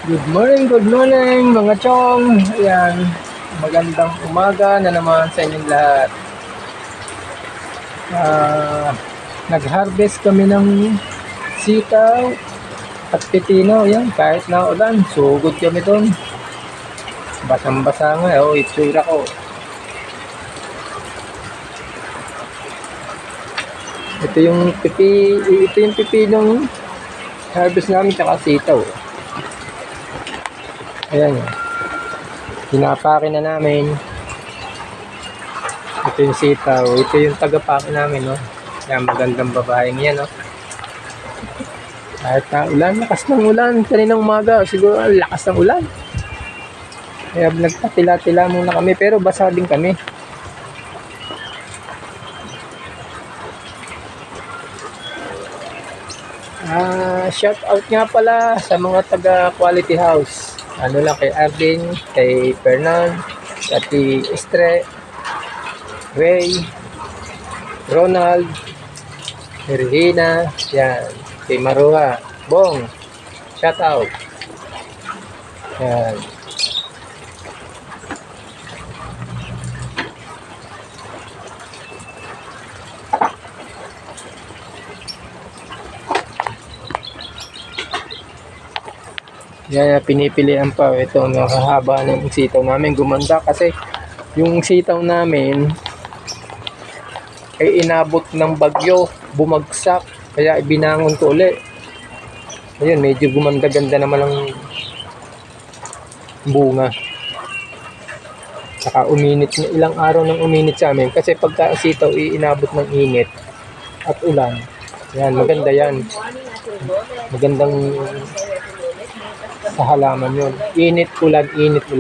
Good morning mga chong. Ayan, magandang umaga na naman sa inyong lahat. Nag-harvest kami ng sitaw at pipino. Ayan, kahit na ulan, sugod kami doon. Basang-basa nga, itsura ko. Ito yung pipinong harvest namin tsaka sitaw. Ayan, pinapake na namin. Ito yung sitaw. Ito yung tagapake namin, no? Yan, magandang babaeng yan, no? Kahit na ulan, lakas ng ulan. Kaninang umaga, siguro lakas ng ulan. Kaya nagpatila-tila muna kami, pero basa din kami. Shout out nga pala sa mga taga Quality House. Ano lang kay Arlene, kay Fernan, kay Estre, Ray, Ronald, Regina, yan, kay Maruha, Bong, shout out. Yan. Yan, pinipilian pa. Ito, nakahaba ng sitaw namin. Gumanda kasi yung sitaw namin ay inabot ng bagyo, bumagsak, kaya ibinangon ko ulit. Ayun, medyo gumanda-ganda naman ang bunga. Saka uminit, ilang araw nang uminit sa amin kasi pagka sitaw inabot ng init at ulan. Yan, maganda yan. Magandang sa halaman yun. Init, ulan,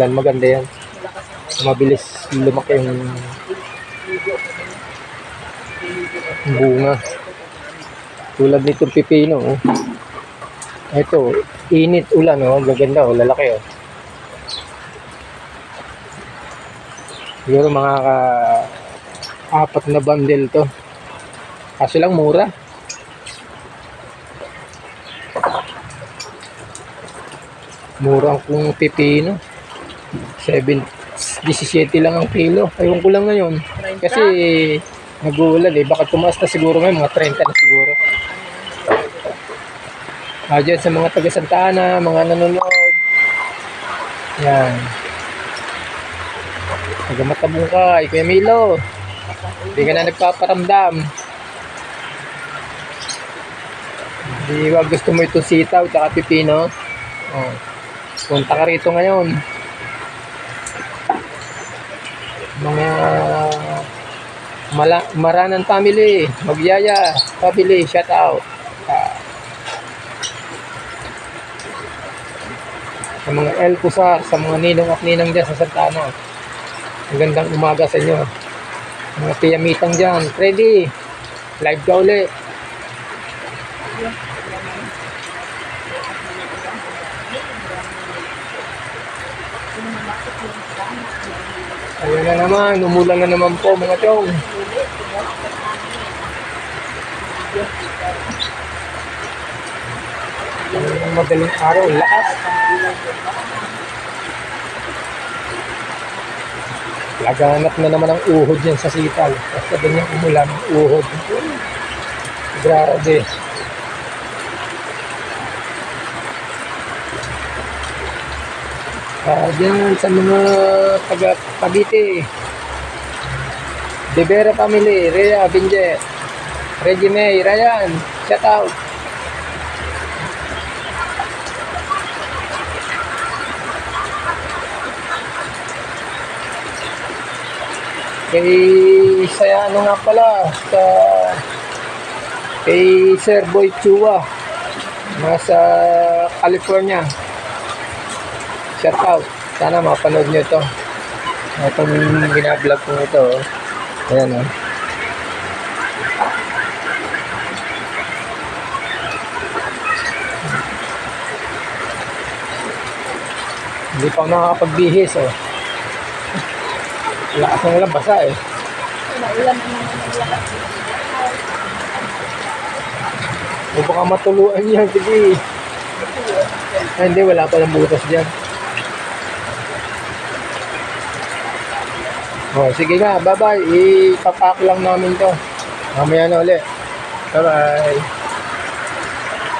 maganda yan. Mabilis lumaki yung bunga. Tulad nitong pipino, oh. Ito, init, ulan, oh. Gaganda, oh. Lalaki, oh. Siguro mga apat na bundle to. Kasi lang mura. Mura kung pipino. 17 lang ang kilo. Ayun ko lang ngayon. Kasi nag-uulan eh. Baka tumaas na siguro ngayon. Mga 30 na siguro. Dyan sa mga taga Santa Ana, mga nanonood. Yan. Taga Matabungkay, Kuya Milo. Hindi ka na nagpaparamdam. Hindi ba gusto mo itong sitaw at pipino? Oh. Punta ka rito ngayon. Mga Maranan family, Magyaya family, shout out. Sa mga El Pusar, sa mga ninong at ninang dyan sa Santa Ana. Magandang umaga sa inyo. Mga tiyamitang dyan, ready. Live ka ulit. Ayan na naman, umulan na naman po mga chong. Madaling araw, lakas. Laganap na naman ang uhod yan sa sitaw. Basta din yung umulan, uhod. Grabe. Dyan sa mga taga Cavite, De Vera family, Rhea, Binje, Reggie May, Ryan, shout out. Kay saya ano nga pala sa kay Sir Boy Chua nasa California. Shout out. Sana mapanood nyo ito. Itong binablog ko ito. Ayan, oh. Hindi pa ako nakakapagbihis, oh. Lakas ng ulan, basa, eh. O baka matuluan yan, sige. Ay, hindi, wala palang butas dyan. Oh, sige nga, bye-bye. Ipapack lang namin to. Mamaya na ulit. Bye-bye.